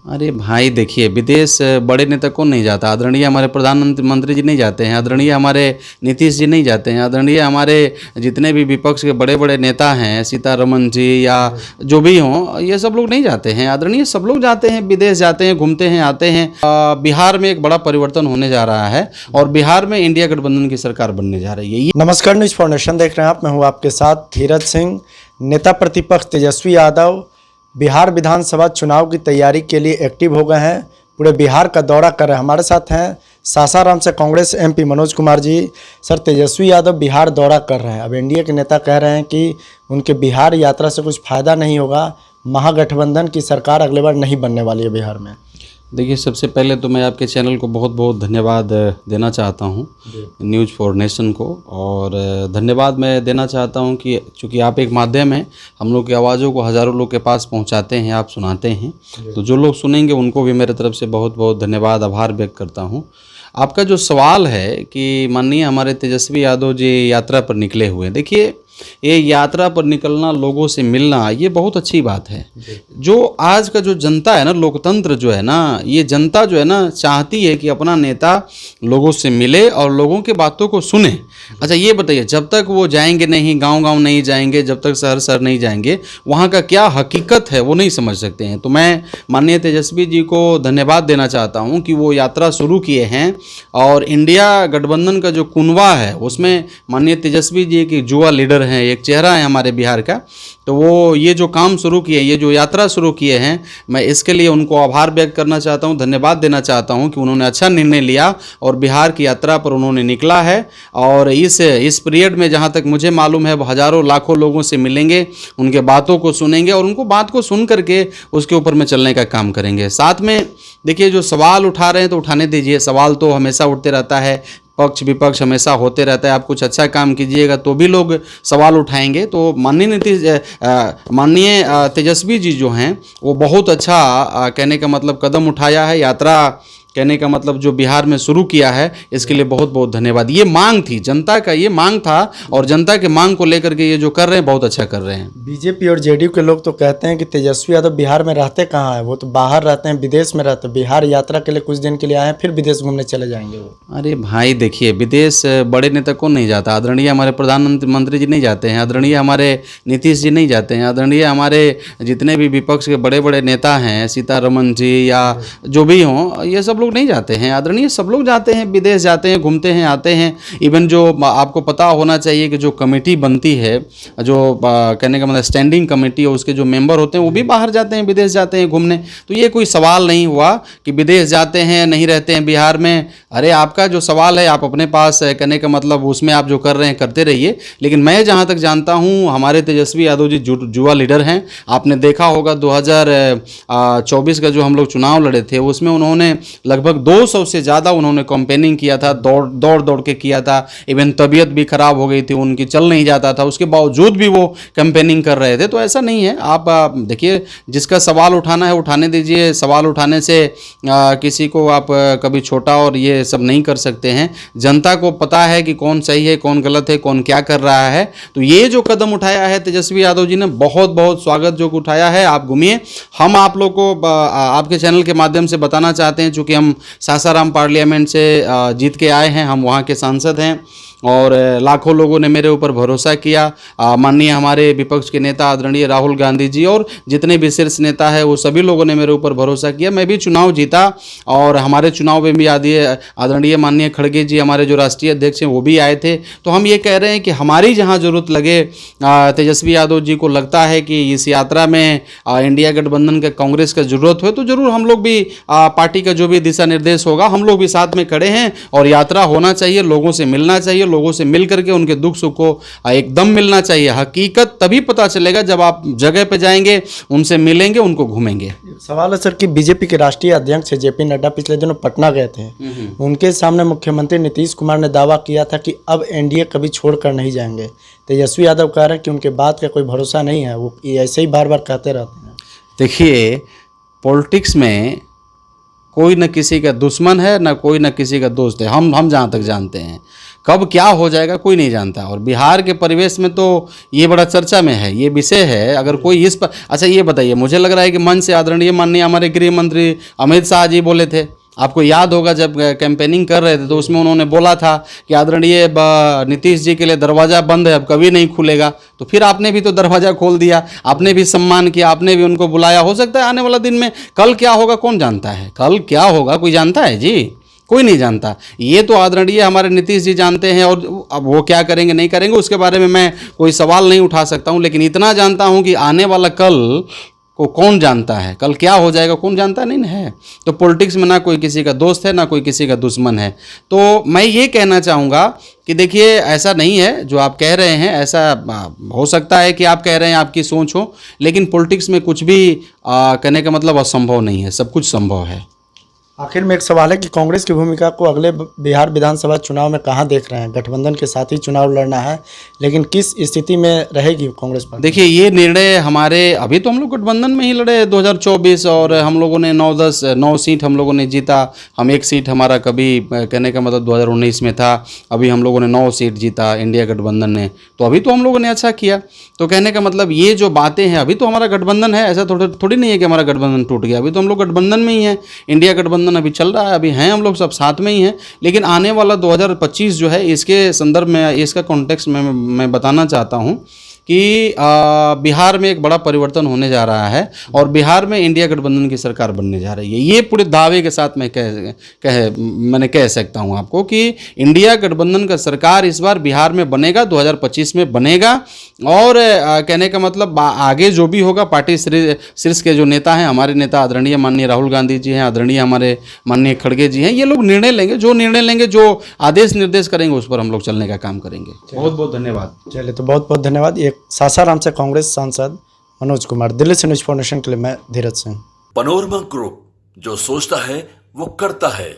अरे भाई देखिए, विदेश बड़े नेता कौन नहीं जाता। आदरणीय हमारे प्रधानमंत्री जी नहीं जाते हैं, आदरणीय हमारे नीतीश जी नहीं जाते हैं, आदरणीय हमारे जितने भी विपक्ष के बड़े बड़े नेता हैं, सीतारमन जी या जो भी हों, ये सब लोग नहीं जाते हैं। आदरणीय सब लोग जाते हैं, विदेश जाते हैं, घूमते हैं, आते हैं। बिहार में एक बड़ा परिवर्तन होने जा रहा है और बिहार में इंडिया गठबंधन की सरकार बनने जा रही है। नमस्कार, न्यूज़ फाउंडेशन देख रहे हैं आप। मैं हूं आपके साथ धीरज सिंह। नेता प्रतिपक्ष तेजस्वी यादव बिहार विधानसभा चुनाव की तैयारी के लिए एक्टिव हो गए हैं। पूरे बिहार का दौरा कर रहे हैं। हमारे साथ हैं सासाराम से कांग्रेस एमपी मनोज कुमार जी। सर, तेजस्वी यादव बिहार दौरा कर रहे हैं। अब एनडीए के नेता कह रहे हैं कि उनके बिहार यात्रा से कुछ फ़ायदा नहीं होगा, महागठबंधन की सरकार अगले बार नहीं बनने वाली है बिहार में। देखिए, सबसे पहले तो मैं आपके चैनल को बहुत बहुत धन्यवाद देना चाहता हूं, न्यूज़ फॉर नेशन को। और धन्यवाद मैं देना चाहता हूं कि चूँकि आप एक माध्यम है, हम लोग की आवाज़ों को हज़ारों लोग के पास पहुंचाते हैं, आप सुनाते हैं। तो जो लोग सुनेंगे उनको भी मेरे तरफ से बहुत बहुत धन्यवाद, आभार व्यक्त करता हूं। आपका जो सवाल है कि माननीय हमारे तेजस्वी यादव जी यात्रा पर निकले हुए, देखिए ये यात्रा पर निकलना, लोगों से मिलना, ये बहुत अच्छी बात है। जो आज का जो जनता है ना, लोकतंत्र जो है ना, ये जनता जो है ना चाहती है कि अपना नेता लोगों से मिले और लोगों के बातों को सुने। अच्छा ये बताइए, जब तक वो जाएंगे नहीं, गांव-गांव नहीं जाएंगे, जब तक शहर-शहर नहीं जाएंगे, वहाँ का क्या हकीकत है वो नहीं समझ सकते हैं। तो मैं माननीय तेजस्वी जी को धन्यवाद देना चाहता हूँ कि वो यात्रा शुरू किए हैं और इंडिया गठबंधन का जो कुनवा है उसमें माननीय तेजस्वी जी एक युवा लीडर हैं, एक चेहरा है हमारे बिहार का। तो वो ये जो काम शुरू किए, ये जो यात्रा शुरू किए हैं, मैं इसके लिए उनको आभार व्यक्त करना चाहता हूँ, धन्यवाद देना चाहता हूँ कि उन्होंने अच्छा निर्णय लिया और बिहार की यात्रा पर उन्होंने निकला है। और इस पीरियड में जहाँ तक मुझे मालूम है, वो हज़ारों लाखों लोगों से मिलेंगे, उनके बातों को सुनेंगे और उनको बात को सुन करके उसके ऊपर में चलने का काम करेंगे। साथ में देखिए, जो सवाल उठा रहे हैं तो उठाने दीजिए, सवाल तो हमेशा उठते रहता है, पक्ष विपक्ष हमेशा होते रहता है। आप कुछ अच्छा काम कीजिएगा तो भी लोग सवाल उठाएंगे। तो माननीय तेजस्वी जी जो हैं वो बहुत अच्छा कहने का मतलब कदम उठाया है, यात्रा कहने का मतलब जो बिहार में शुरू किया है, इसके लिए बहुत बहुत धन्यवाद। ये मांग थी जनता का, ये मांग था और जनता के मांग को लेकर के ये जो कर रहे हैं बहुत अच्छा कर रहे हैं। बीजेपी और जेडीयू के लोग तो कहते हैं कि तेजस्वी यादव बिहार में रहते कहाँ हैं, वो तो बाहर रहते हैं, विदेश में रहते हैं। बिहार यात्रा के लिए कुछ दिन के लिए आए हैं, फिर विदेश घूमने चले जाएंगे वो। अरे भाई देखिए, विदेश बड़े नेता कौन नहीं जाता। आदरणीय हमारे प्रधानमंत्री जी नहीं जाते हैं, आदरणीय हमारे नीतीश जी नहीं जाते हैं, आदरणीय हमारे जितने भी विपक्ष के बड़े बड़े नेता हैं, सीतारमन जी या जो भी हों, ये सब नहीं जाते हैं। आदरणीय सब लोग जाते हैं, विदेश जाते हैं, घूमते हैं, आते हैं। इवन जो आपको पता होना चाहिए कि जो कमेटी बनती है, जो कहने का मतलब स्टैंडिंग कमेटी है, उसके जो मेंबर होते हैं वो भी बाहर जाते हैं, विदेश जाते हैं घूमने। तो ये कोई सवाल नहीं हुआ कि विदेश जाते हैं, नहीं रहते हैं बिहार में। अरे आपका जो सवाल है आप अपने पास कहने का मतलब उसमें आप जो कर रहे हैं करते रहिए। लेकिन मैं जहाँ तक जानता हूँ, हमारे तेजस्वी यादव जी युवा लीडर हैं। आपने देखा होगा 2024 का जो हम लोग चुनाव लड़े थे उसमें उन्होंने लगभग 200 से ज़्यादा उन्होंने कैंपेनिंग किया था, दौड़ के किया था। इवन तबीयत भी खराब हो गई थी उनकी, चल नहीं जाता था, उसके बावजूद भी वो कैंपेनिंग कर रहे थे। तो ऐसा नहीं है। आप देखिए, जिसका सवाल उठाना है उठाने दीजिए। सवाल उठाने से किसी को आप कभी छोटा और ये सब नहीं कर सकते हैं। जनता को पता है कि कौन सही है, कौन गलत है, कौन क्या कर रहा है। तो ये जो कदम उठाया है तेजस्वी यादव जी ने, बहुत बहुत स्वागत जो उठाया है। आप घूमिए, हम आप लोग को आपके चैनल के माध्यम से बताना चाहते हैं, चूँकि हम सासाराम पार्लियामेंट से जीत के आए हैं, हम वहाँ के सांसद हैं और लाखों लोगों ने मेरे ऊपर भरोसा किया। माननीय हमारे विपक्ष के नेता आदरणीय राहुल गांधी जी और जितने भी शीर्ष नेता है वो सभी लोगों ने मेरे ऊपर भरोसा किया। मैं भी चुनाव जीता और हमारे चुनाव में भी आदरणीय माननीय खड़गे जी, हमारे जो राष्ट्रीय अध्यक्ष हैं, वो भी आए थे। तो हम ये कह रहे हैं कि हमारी जहाँ ज़रूरत लगे, तेजस्वी यादव जी को लगता है कि इस यात्रा में इंडिया गठबंधन का, कांग्रेस का ज़रूरत हो, तो ज़रूर हम लोग भी पार्टी का जो भी दिशा निर्देश होगा हम लोग भी साथ में खड़े हैं। और यात्रा होना चाहिए, लोगों से मिलना चाहिए, लोगों से मिल करके उनके दुख सुख को एकदम मिलना चाहिए। हकीकत तभी पता चलेगा जब आप जगह पे जाएंगे, उनसे मिलेंगे, उनको घूमेंगे। सवाल है सर कि बीजेपी के राष्ट्रीय अध्यक्ष जेपी नड्डा पिछले दिनों पटना गए थे। उनके सामने मुख्यमंत्री नीतीश कुमार ने दावा किया था कि अब एनडीए कभी छोड़कर नहीं जाएंगे। तेजस्वी यादव कह रहे हैं कि उनके बात का कोई भरोसा नहीं है, वो ऐसे ही बार बार कहते रहते हैं। देखिए, पॉलिटिक्स में कोई न किसी का दुश्मन है, न कोई न किसी का दोस्त है। हम जहाँ तक जानते हैं, कब क्या हो जाएगा कोई नहीं जानता। और बिहार के परिवेश में तो ये बड़ा चर्चा में है, ये विषय है। अगर कोई इस पर, अच्छा ये बताइए, मुझे लग रहा है कि मंच से आदरणीय माननीय हमारे गृह मंत्री अमित शाह जी बोले थे, आपको याद होगा जब कैंपेनिंग कर रहे थे तो उसमें उन्होंने बोला था कि आदरणीय नीतीश जी के लिए दरवाज़ा बंद है, अब कभी नहीं खुलेगा। तो फिर आपने भी तो दरवाज़ा खोल दिया, आपने भी सम्मान किया, आपने भी उनको बुलाया। हो सकता है आने वाला दिन में कल क्या होगा कौन जानता है, कल क्या होगा कोई जानता है जी, कोई नहीं जानता। ये तो आदरणीय हमारे नीतीश जी जानते हैं, और अब वो क्या करेंगे नहीं करेंगे उसके बारे में मैं कोई सवाल नहीं उठा सकता हूँ। लेकिन इतना जानता हूँ कि आने वाला कल को कौन जानता है, कल क्या हो जाएगा कौन जानता नहीं है। तो पॉलिटिक्स में ना कोई किसी का दोस्त है ना कोई किसी का दुश्मन है। तो मैं ये कहना चाहूँगा कि देखिए ऐसा नहीं है जो आप कह रहे हैं, ऐसा हो सकता है कि आप कह रहे हैं आपकी सोच हो, लेकिन पॉलिटिक्स में कुछ भी कहने का मतलब असंभव नहीं है, सब कुछ संभव है। आखिर में एक सवाल है कि कांग्रेस की भूमिका को अगले बिहार विधानसभा चुनाव में कहाँ देख रहे हैं? गठबंधन के साथ ही चुनाव लड़ना है, लेकिन किस स्थिति में रहेगी कांग्रेस पार्टी? देखिए ये निर्णय हमारे, अभी तो हम लोग गठबंधन में ही लड़े 2024 और हम लोगों ने 9 सीट हम लोगों ने जीता। हम एक सीट हमारा कभी कहने का मतलब 2019 में था, अभी हम लोगों ने 9 सीट जीता इंडिया गठबंधन ने। तो अभी तो हम लोगों ने अच्छा किया। तो कहने का मतलब ये जो बातें हैं, अभी तो हमारा गठबंधन है, ऐसा थोड़ी नहीं है कि हमारा गठबंधन टूट गया। अभी तो हम लोग गठबंधन में ही हैं, इंडिया गठबंधन अभी चल रहा है, अभी हैं हम लोग सब साथ में ही हैं। लेकिन आने वाला 2025 जो है, इसके संदर्भ में, इसका कॉन्टेक्स्ट में मैं बताना चाहता हूं कि बिहार में एक बड़ा परिवर्तन होने जा रहा है और बिहार में इंडिया गठबंधन की सरकार बनने जा रही है। ये पूरे दावे के साथ मैं मैंने कह सकता हूँ आपको कि इंडिया गठबंधन का सरकार इस बार बिहार में बनेगा, 2025 में बनेगा। और कहने का मतलब आगे जो भी होगा, पार्टी शीर्ष के जो नेता हैं, हमारे नेता आदरणीय माननीय राहुल गांधी जी हैं, आदरणीय हमारे माननीय खड़गे जी हैं, ये लोग निर्णय लेंगे, जो निर्णय लेंगे, जो आदेश निर्देश करेंगे उस पर हम लोग चलने का काम करेंगे। बहुत बहुत धन्यवाद। चलिए, तो बहुत बहुत धन्यवाद। ये सासाराम से कांग्रेस सांसद मनोज कुमार। दिल्ली से न्यूज़ फाउंडेशन के लिए मैं धीरज सिंह। पनोरमा ग्रुप, जो सोचता है वो करता है।